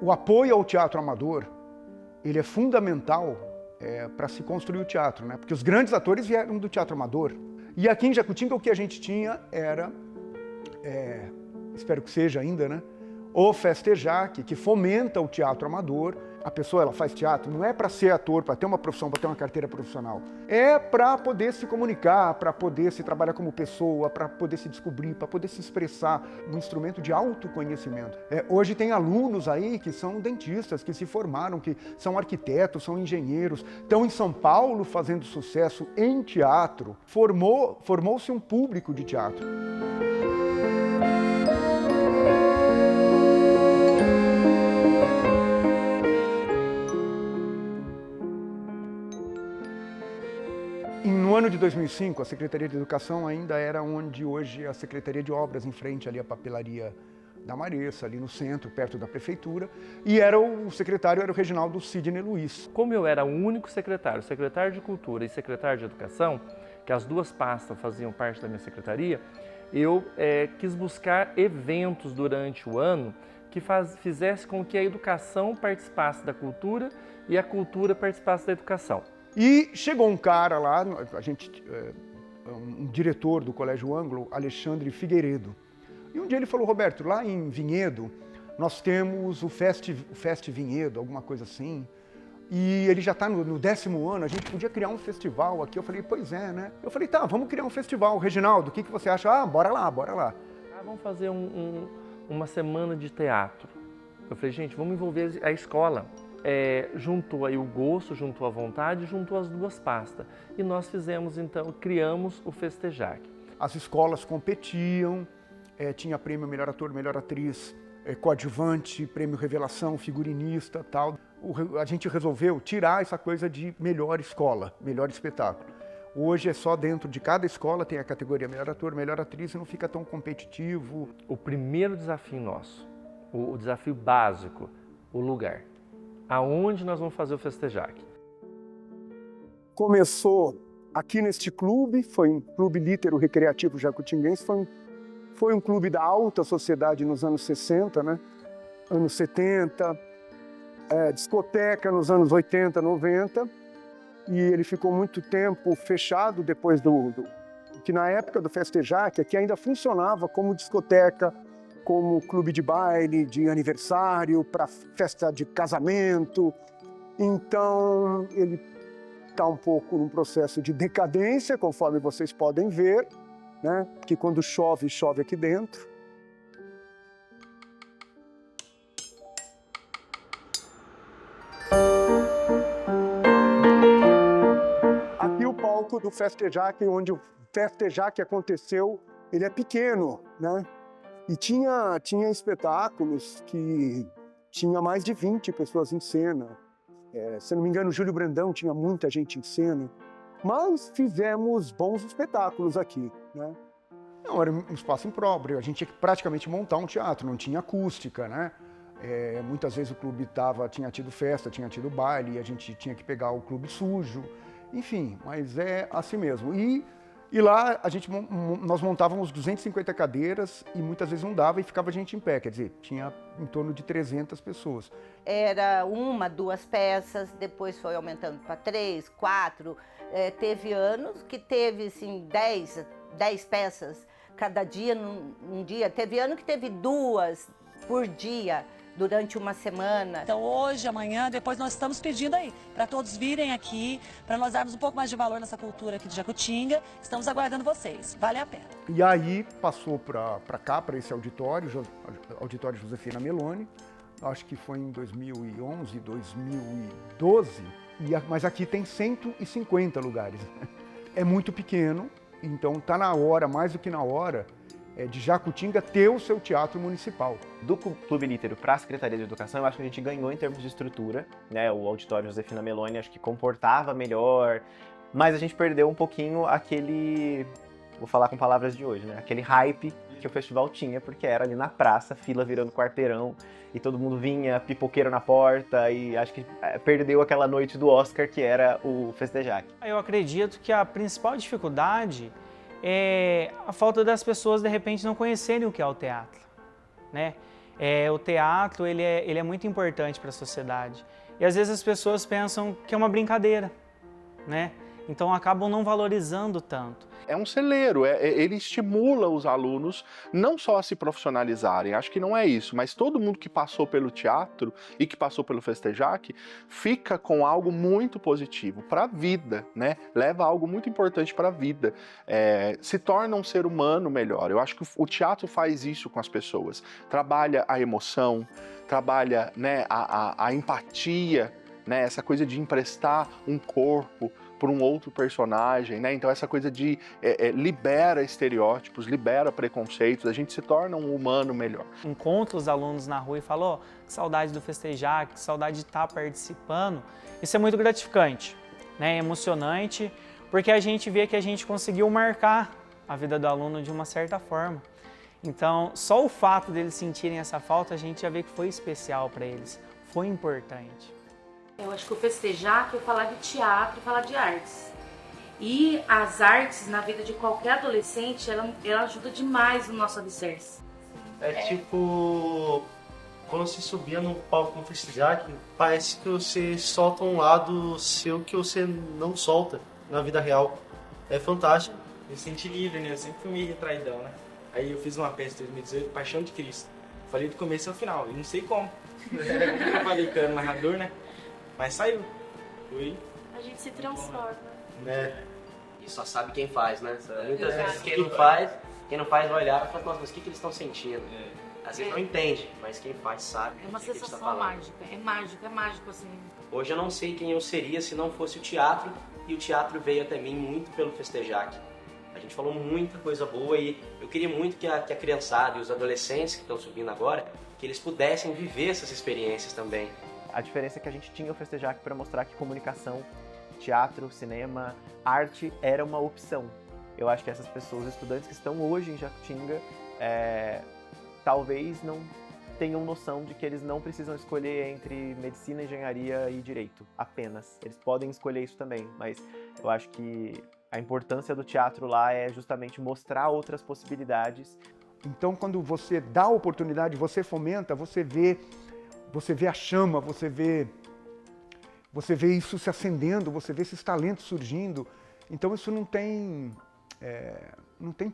O apoio ao teatro amador, ele é fundamental para se construir o teatro, né? Porque os grandes atores vieram do teatro amador. E aqui em Jacutinga o que a gente tinha era, espero que seja ainda, né? O Festejac, que fomenta o teatro amador. A pessoa, ela faz teatro, não é para ser ator, para ter uma profissão, para ter uma carteira profissional. É para poder se comunicar, para poder se trabalhar como pessoa, para poder se descobrir, para poder se expressar, um instrumento de autoconhecimento. Hoje tem alunos aí que são dentistas, que se formaram, que são arquitetos, são engenheiros, estão em São Paulo fazendo sucesso em teatro. Formou-se um público de teatro. No ano de 2005, a Secretaria de Educação ainda era onde hoje é a Secretaria de Obras, em frente ali à papelaria da Maressa, ali no centro, perto da prefeitura, e o secretário era o Reginaldo Sidney Luiz. Como eu era o único secretário de Cultura e secretário de Educação, que as duas pastas faziam parte da minha secretaria, eu quis buscar eventos durante o ano que fizesse com que a educação participasse da cultura e a cultura participasse da educação. E chegou um cara lá, um diretor do Colégio Ângulo, Alexandre Figueiredo. E um dia ele falou: Roberto, lá em Vinhedo, nós temos o Fest Vinhedo, alguma coisa assim. E ele já está no 10º ano, a gente podia criar um festival aqui. Eu falei: pois é, né? Eu falei: tá, vamos criar um festival. Reginaldo, o que você acha? Ah, bora lá, bora lá. Vamos fazer uma semana de teatro. Eu falei: gente, vamos envolver a escola. Juntou aí o gosto, juntou a vontade, juntou as duas pastas. E nós criamos o Festejac. As escolas competiam, tinha prêmio Melhor Ator, Melhor Atriz, coadjuvante, prêmio Revelação, figurinista, tal. A gente resolveu tirar essa coisa de melhor escola, melhor espetáculo. Hoje é só dentro de cada escola tem a categoria Melhor Ator, Melhor Atriz e não fica tão competitivo. O primeiro desafio nosso, o desafio básico, o lugar. Aonde nós vamos fazer o Festejac? Começou aqui neste clube, foi um clube litero-recreativo jacutinguense, foi um clube da alta sociedade nos anos 60, né? Anos 70, discoteca nos anos 80, 90, e ele ficou muito tempo fechado depois que na época do Festejac, que ainda funcionava como discoteca, como clube de baile, de aniversário, para festa de casamento. Então, ele está um pouco num processo de decadência, conforme vocês podem ver, né? Que quando chove, chove aqui dentro. Aqui o palco do Festejac, onde o Festejac aconteceu, ele é pequeno, né? E tinha espetáculos que tinha mais de 20 pessoas em cena. Se não me engano, Júlio Brandão tinha muita gente em cena. Mas fizemos bons espetáculos aqui, né? Não, era um espaço impróprio. A gente tinha que praticamente montar um teatro, não tinha acústica, né? Muitas vezes o clube tinha tido festa, tinha tido baile, e a gente tinha que pegar o clube sujo. Enfim, mas é assim mesmo. E lá nós montávamos 250 cadeiras e muitas vezes não dava e ficava gente em pé, quer dizer, tinha em torno de 300 pessoas. Era 1, 2 peças, depois foi aumentando para 3, 4. Teve anos que teve assim, 10 peças cada dia, num dia. Teve ano que teve 2 por dia. Durante uma semana. Então hoje, amanhã, depois nós estamos pedindo aí para todos virem aqui, para nós darmos um pouco mais de valor nessa cultura aqui de Jacutinga. Estamos aguardando vocês, vale a pena. E aí passou para cá, para esse auditório Josefina Meloni, acho que foi em 2011, 2012, mas aqui tem 150 lugares. É muito pequeno, então está na hora, mais do que na hora, de Jacutinga ter o seu teatro municipal. Do Clube Litero para a Secretaria de Educação, eu acho que a gente ganhou em termos de estrutura, né? O auditório Josefina Meloni acho que comportava melhor, mas a gente perdeu um pouquinho aquele, vou falar com palavras de hoje, né? Aquele hype que o festival tinha, porque era ali na praça, fila virando quarteirão, e todo mundo vinha, pipoqueiro na porta, e acho que perdeu aquela noite do Oscar, que era o Festejac. Eu acredito que a principal dificuldade é a falta das pessoas, de repente, não conhecerem o que é o teatro, né? O teatro, ele é muito importante para a sociedade. E às vezes as pessoas pensam que é uma brincadeira, né? Então acabam não valorizando tanto. É um celeiro, ele estimula os alunos não só a se profissionalizarem, acho que não é isso, mas todo mundo que passou pelo teatro e que passou pelo Festejac fica com algo muito positivo para a vida, né? Leva algo muito importante para a vida, se torna um ser humano melhor. Eu acho que o teatro faz isso com as pessoas, trabalha a emoção, trabalha, né, a empatia, né, essa coisa de emprestar um corpo por um outro personagem, né? Então essa coisa de libera estereótipos, libera preconceitos, a gente se torna um humano melhor. Encontra os alunos na rua e fala, ó, que saudade do Festejac, que saudade de estar participando. Isso é muito gratificante, né? É emocionante, porque a gente vê que a gente conseguiu marcar a vida do aluno de uma certa forma. Então, só o fato deles sentirem essa falta, a gente já vê que foi especial para eles, foi importante. Eu acho que o Festejac é falar de teatro, falar de artes. E as artes, na vida de qualquer adolescente, ela ajuda demais no nosso alicerce. Tipo, quando você subia no palco no Festejac, parece que você solta um lado seu que você não solta na vida real. É fantástico. Me senti livre, né? Eu sempre fui meio retraidão, né? Aí eu fiz uma peça em 2018, Paixão de Cristo. Falei do começo ao final, e não sei como. Eu trabalhei com o narrador, né? Mas saiu. A gente se transforma. Né? E só sabe quem faz, né? Muitas vezes quem não faz vai olhar e falar, nossa, mas o que eles estão sentindo? Às vezes não entende, mas quem faz sabe. É uma o que ele sensação tá falando. mágica. É mágico assim. Hoje eu não sei quem eu seria se não fosse o teatro, e o teatro veio até mim muito pelo Festejac. A gente falou muita coisa boa e eu queria muito que a criançada e os adolescentes que estão subindo agora, que eles pudessem viver essas experiências também. A diferença é que a gente tinha o Festejac para mostrar que comunicação, teatro, cinema, arte era uma opção. Eu acho que essas pessoas, estudantes que estão hoje em Jacutinga, talvez não tenham noção de que eles não precisam escolher entre medicina, engenharia e direito, apenas. Eles podem escolher isso também, mas eu acho que a importância do teatro lá é justamente mostrar outras possibilidades. Então, quando você dá a oportunidade, você fomenta, você vê a chama, você vê isso se acendendo, você vê esses talentos surgindo. Então isso não tem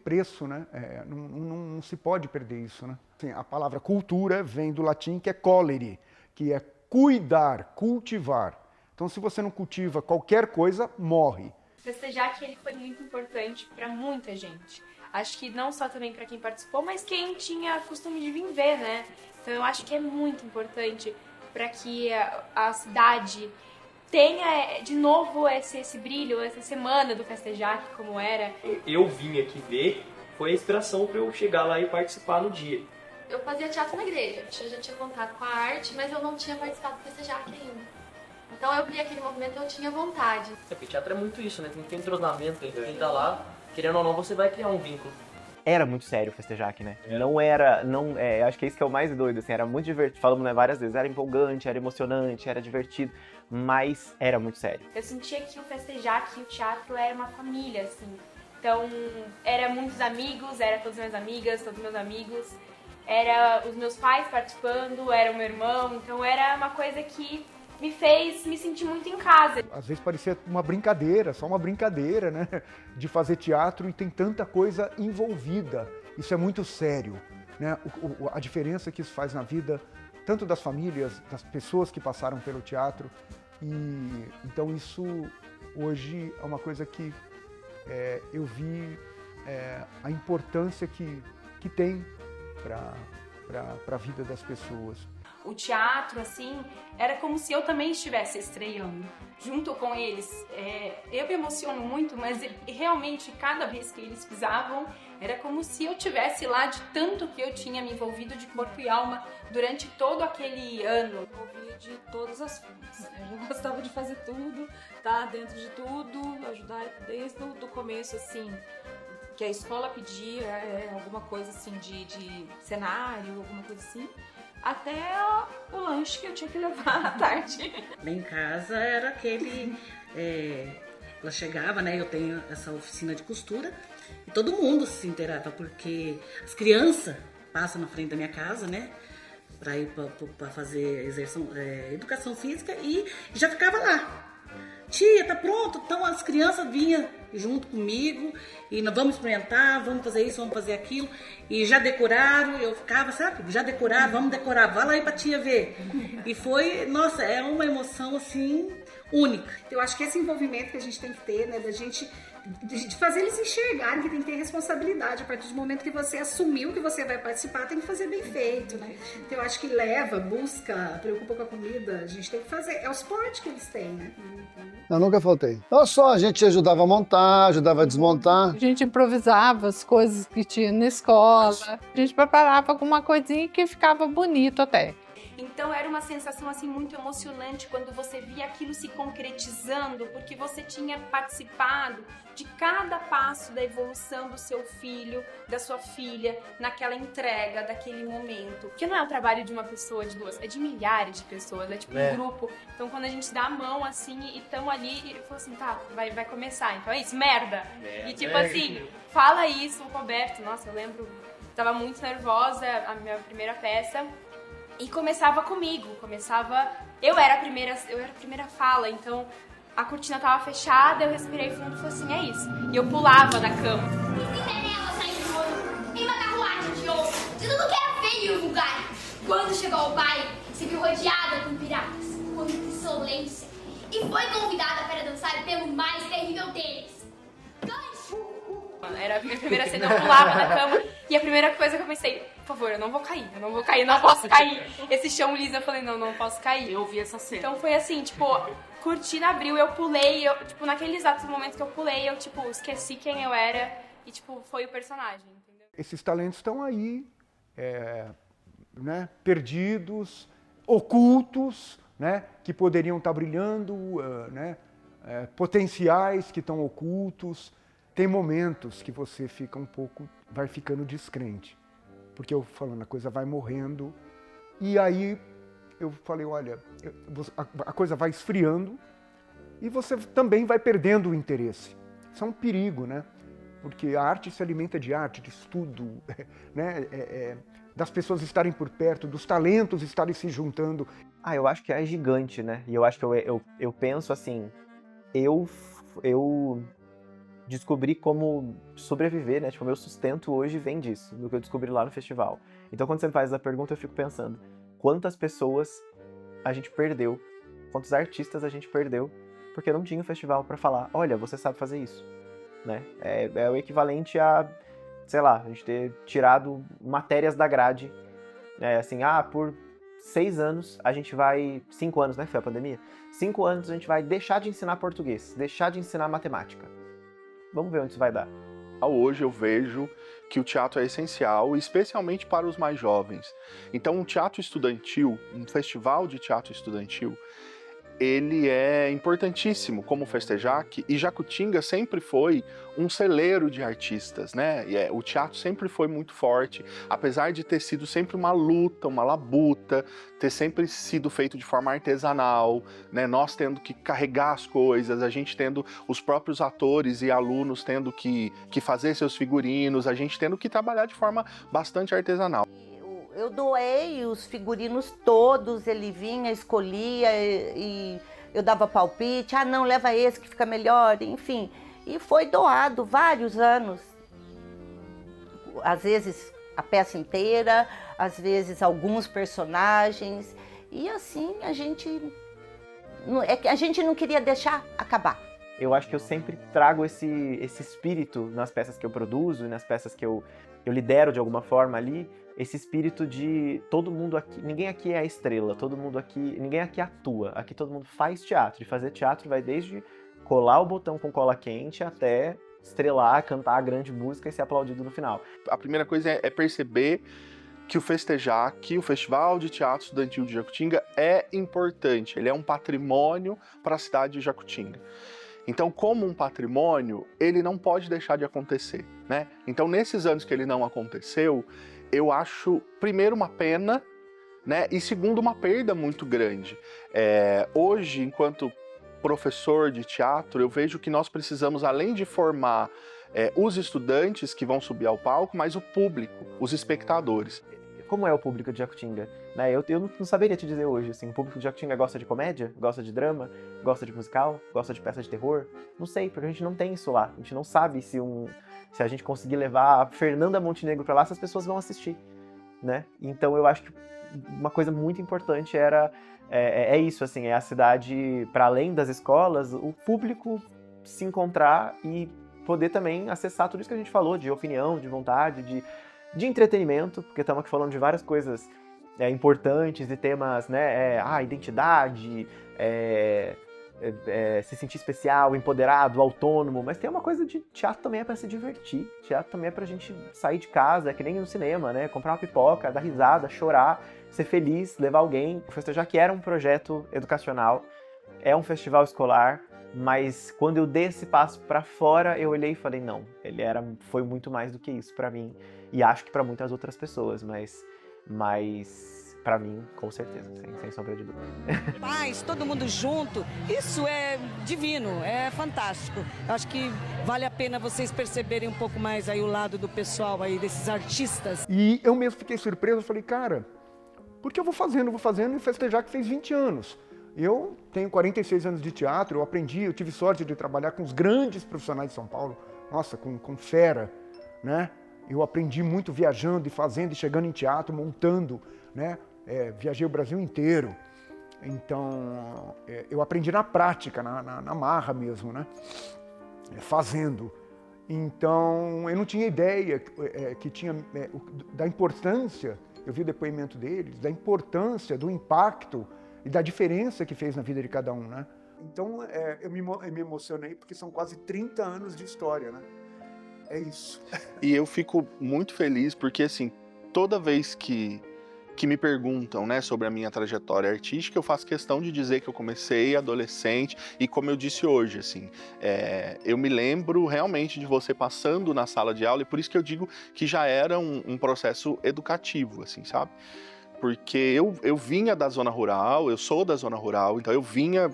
preço, né? Não se pode perder isso, né? Assim, a palavra cultura vem do latim, que é colere, que é cuidar, cultivar. Então se você não cultiva qualquer coisa, morre. Festejac ele foi muito importante para muita gente. Acho que não só também para quem participou, mas quem tinha costume de vir ver, né? Então eu acho que é muito importante para que a cidade tenha de novo esse brilho, essa semana do Festejac como era. Eu vim aqui ver, foi a inspiração para eu chegar lá e participar no dia. Eu fazia teatro na igreja, eu já tinha contato com a arte, mas eu não tinha participado do Festejac ainda. Então eu vi aquele movimento e eu tinha vontade. Porque teatro é muito isso, né? Tem entrosamento, quem tá lá, querendo ou não, você vai criar um vínculo. Era muito sério o Festejac, né? Acho que é isso que é o mais doido, assim, era muito divertido, falamos, né, várias vezes, era empolgante, era emocionante, era divertido, mas era muito sério. Eu sentia que o Festejac e o teatro era uma família, assim. Então, era muitos amigos, era todas as minhas amigas, todos meus amigos, era os meus pais participando, era o meu irmão, então era uma coisa que me fez me sentir muito em casa. Às vezes parecia uma brincadeira, só uma brincadeira, né? De fazer teatro, e tem tanta coisa envolvida. Isso é muito sério, né? A diferença que isso faz na vida, tanto das famílias, das pessoas que passaram pelo teatro. E então isso hoje é uma coisa que eu vi a importância que tem para a vida das pessoas. O teatro, assim, era como se eu também estivesse estreando, junto com eles. Eu me emociono muito, mas realmente, cada vez que eles pisavam, era como se eu estivesse lá de tanto que eu tinha me envolvido de corpo e alma durante todo aquele ano. Eu envolvi de todas as formas. Eu já gostava de fazer tudo, tá dentro de tudo, ajudar desde o começo, assim, que a escola pedia alguma coisa assim de cenário, alguma coisa assim, até o lanche que eu tinha que levar à tarde. Lá em casa era aquele... ela chegava, né? Eu tenho essa oficina de costura e todo mundo se inteirava, porque as crianças passam na frente da minha casa, né? Para ir para fazer educação física e já ficava lá. Tia, tá pronto? Então as crianças vinham junto comigo e nós vamos experimentar, vamos fazer isso, vamos fazer aquilo. E já decoraram, eu ficava, sabe? Já decoraram, vamos decorar, vai lá aí pra tia ver. E foi, nossa, é uma emoção assim única. Eu acho que esse envolvimento que a gente tem que ter, né, da gente de fazer eles enxergarem que tem que ter responsabilidade. A partir do momento que você assumiu que você vai participar, tem que fazer bem feito, né? Então eu acho que busca, preocupa com a comida, a gente tem que fazer. É o esporte que eles têm, né? Eu nunca faltei. Não só, a gente ajudava a montar, ajudava a desmontar. A gente improvisava as coisas que tinha na escola. A gente preparava alguma coisinha que ficava bonito até. Então era uma sensação assim muito emocionante quando você via aquilo se concretizando, porque você tinha participado de cada passo da evolução do seu filho, da sua filha, naquela entrega, daquele momento. Porque não é o trabalho de uma pessoa, de duas, é de milhares de pessoas, é tipo um grupo. Então quando a gente dá a mão assim e estão ali, e falou assim, tá, vai começar, então é isso, merda. E tipo assim, fala isso, o Roberto, nossa, eu lembro, tava muito nervosa, a minha primeira peça. E começava comigo, eu era a primeira fala, então a cortina tava fechada, eu respirei fundo e falei assim, é isso. E eu pulava na cama. Ela saiu do ouro em uma carruagem de ouro, de tudo que era feio e vulgar. Quando chegou ao baile, se viu rodeada com piratas, com muita insolência, e foi convidada para dançar pelo mais terrível deles. Era a minha primeira cena, eu pulava na cama, e a primeira coisa que eu pensei, por favor, eu não posso cair. Esse chão liso, eu falei, não posso cair. Eu ouvi essa cena. Então foi assim, tipo, cortina abriu, eu pulei, tipo, naquele exato momento que eu pulei, eu, tipo, esqueci quem eu era, e, tipo, foi o personagem, entendeu? Esses talentos estão aí, né, perdidos, ocultos, né, que poderiam estar brilhando, né, potenciais que estão ocultos. Tem momentos que você fica vai ficando descrente, porque a coisa vai morrendo, e aí eu falei, olha, a coisa vai esfriando e você também vai perdendo o interesse. Isso é um perigo, né? Porque a arte se alimenta de arte, de estudo, né? Das pessoas estarem por perto, dos talentos estarem se juntando. Eu acho que é gigante, né? E eu acho que eu penso assim, eu descobri como sobreviver, né? Tipo, meu sustento hoje vem disso, do que eu descobri lá no festival. Então, quando você me faz essa pergunta, eu fico pensando, quantas pessoas a gente perdeu, quantos artistas a gente perdeu, porque não tinha um festival para falar, olha, você sabe fazer isso, né? É o equivalente a, sei lá, a gente ter tirado matérias da grade, assim, por 6 anos a gente vai, 5 anos, né? Foi a pandemia. 5 anos a gente vai deixar de ensinar português, deixar de ensinar matemática. Vamos ver onde isso vai dar. Hoje eu vejo que o teatro é essencial, especialmente para os mais jovens. Então, um teatro estudantil, um festival de teatro estudantil, ele é importantíssimo como Festejac, e Jacutinga sempre foi um celeiro de artistas, né? O teatro sempre foi muito forte, apesar de ter sido sempre uma luta, uma labuta, ter sempre sido feito de forma artesanal, né? Nós tendo que carregar as coisas, a gente tendo os próprios atores e alunos tendo que fazer seus figurinos, a gente tendo que trabalhar de forma bastante artesanal. Eu doei os figurinos todos, ele vinha, escolhia e eu dava palpite. Não, leva esse que fica melhor, enfim. E foi doado vários anos. Às vezes a peça inteira, às vezes alguns personagens. E assim a gente não queria deixar acabar. Eu acho que eu sempre trago esse espírito nas peças que eu produzo, nas peças que eu lidero de alguma forma ali, esse espírito de todo mundo aqui, ninguém aqui é a estrela, ninguém aqui atua, aqui todo mundo faz teatro, e fazer teatro vai desde colar o botão com cola quente até estrelar, cantar a grande música e ser aplaudido no final. A primeira coisa é perceber que o Festejac, o Festival de Teatro Estudantil de Jacutinga, é importante, ele é um patrimônio para a cidade de Jacutinga. Então, como um patrimônio, ele não pode deixar de acontecer, né? Então, nesses anos que ele não aconteceu, eu acho, primeiro, uma pena, né? E segundo, uma perda muito grande. Hoje, enquanto professor de teatro, eu vejo que nós precisamos, além de formar os estudantes que vão subir ao palco, mas o público, os espectadores. Como é o público de Jacutinga? Né? Eu não saberia te dizer hoje, assim, o público de Jacutinga gosta de comédia? Gosta de drama? Gosta de musical? Gosta de peça de terror? Não sei, porque a gente não tem isso lá. A gente não sabe se a gente conseguir levar a Fernanda Montenegro pra lá, se as pessoas vão assistir, né? Então eu acho que uma coisa muito importante é isso, assim, é a cidade, para além das escolas, o público se encontrar e poder também acessar tudo isso que a gente falou, de opinião, de vontade, de entretenimento, porque estamos aqui falando de várias coisas importantes e temas, né, identidade, se sentir especial, empoderado, autônomo, mas tem uma coisa de teatro também é para se divertir, teatro também é pra gente sair de casa, é que nem no cinema, né, comprar uma pipoca, dar risada, chorar, ser feliz, levar alguém. O Festejac era um projeto educacional, é um festival escolar, mas quando eu dei esse passo para fora, eu olhei e falei, não, foi muito mais do que isso para mim, e acho que para muitas outras pessoas, mas para mim, com certeza, sem sombra de dúvida. Paz, todo mundo junto, isso é divino, é fantástico. Acho que vale a pena vocês perceberem um pouco mais aí o lado do pessoal aí, desses artistas. E eu mesmo fiquei surpreso, falei, cara, porque eu vou fazendo, e o Festejac fez 20 anos. Eu tenho 46 anos de teatro, eu tive sorte de trabalhar com os grandes profissionais de São Paulo, nossa, com fera, né? Eu aprendi muito viajando e fazendo e chegando em teatro, montando, né? Viajei o Brasil inteiro, então eu aprendi na prática, na marra mesmo, né? Fazendo. Então eu não tinha ideia que tinha da importância, eu vi o depoimento deles, da importância, do impacto e da diferença que fez na vida de cada um, né? Então eu me emocionei porque são quase 30 anos de história, né? É isso. E eu fico muito feliz porque, assim, toda vez que me perguntam, né, sobre a minha trajetória artística, eu faço questão de dizer que eu comecei adolescente e, como eu disse hoje, assim, eu me lembro realmente de você passando na sala de aula e por isso que eu digo que já era um processo educativo, assim, sabe? Porque eu vinha da zona rural, eu sou da zona rural, então eu vinha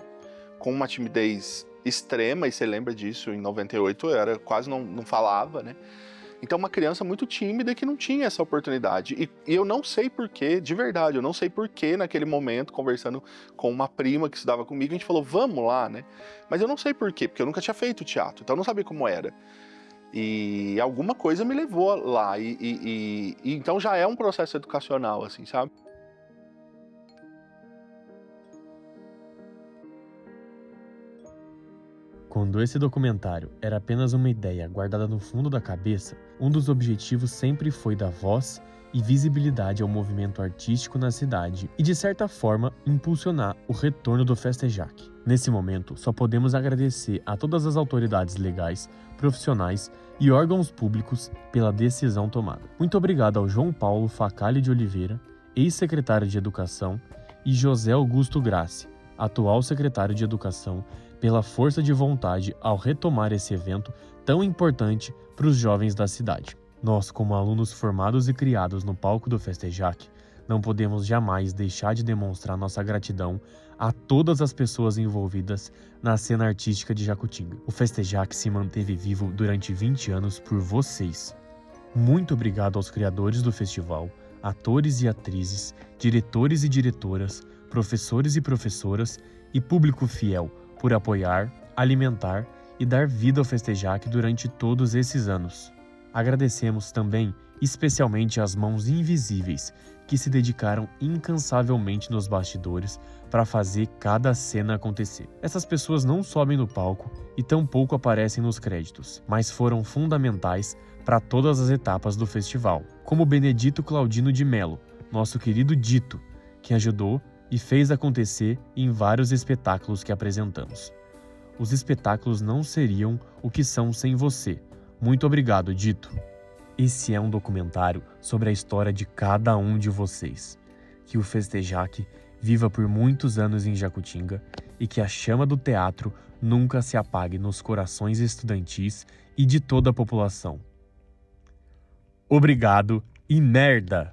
com uma timidez extrema, e você lembra disso, em 98 eu quase não falava, né? Então uma criança muito tímida que não tinha essa oportunidade. E eu não sei porquê, de verdade, eu não sei porquê naquele momento, conversando com uma prima que estudava comigo, a gente falou, vamos lá, né? Mas eu não sei porquê, porque eu nunca tinha feito teatro, então eu não sabia como era. E alguma coisa me levou lá, e então já é um processo educacional, assim, sabe? Quando esse documentário era apenas uma ideia guardada no fundo da cabeça, um dos objetivos sempre foi dar voz e visibilidade ao movimento artístico na cidade e, de certa forma, impulsionar o retorno do Festejac. Nesse momento, só podemos agradecer a todas as autoridades legais, profissionais e órgãos públicos pela decisão tomada. Muito obrigado ao João Paulo Facali de Oliveira, ex-secretário de Educação, e José Augusto Grassi, atual secretário de Educação, pela força de vontade ao retomar esse evento tão importante para os jovens da cidade. Nós, como alunos formados e criados no palco do Festejac, não podemos jamais deixar de demonstrar nossa gratidão a todas as pessoas envolvidas na cena artística de Jacutinga. O Festejac se manteve vivo durante 20 anos por vocês. Muito obrigado aos criadores do festival, atores e atrizes, diretores e diretoras, professores e professoras e público fiel por apoiar, alimentar e dar vida ao Festejac durante todos esses anos. Agradecemos também especialmente às mãos invisíveis que se dedicaram incansavelmente nos bastidores para fazer cada cena acontecer. Essas pessoas não sobem no palco e tampouco aparecem nos créditos, mas foram fundamentais para todas as etapas do festival, como Benedito Claudino de Mello, nosso querido Dito, que ajudou e fez acontecer em vários espetáculos que apresentamos. Os espetáculos não seriam o que são sem você. Muito obrigado, Dito. Esse é um documentário sobre a história de cada um de vocês. Que o Festejac viva por muitos anos em Jacutinga e que a chama do teatro nunca se apague nos corações estudantis e de toda a população. Obrigado e merda!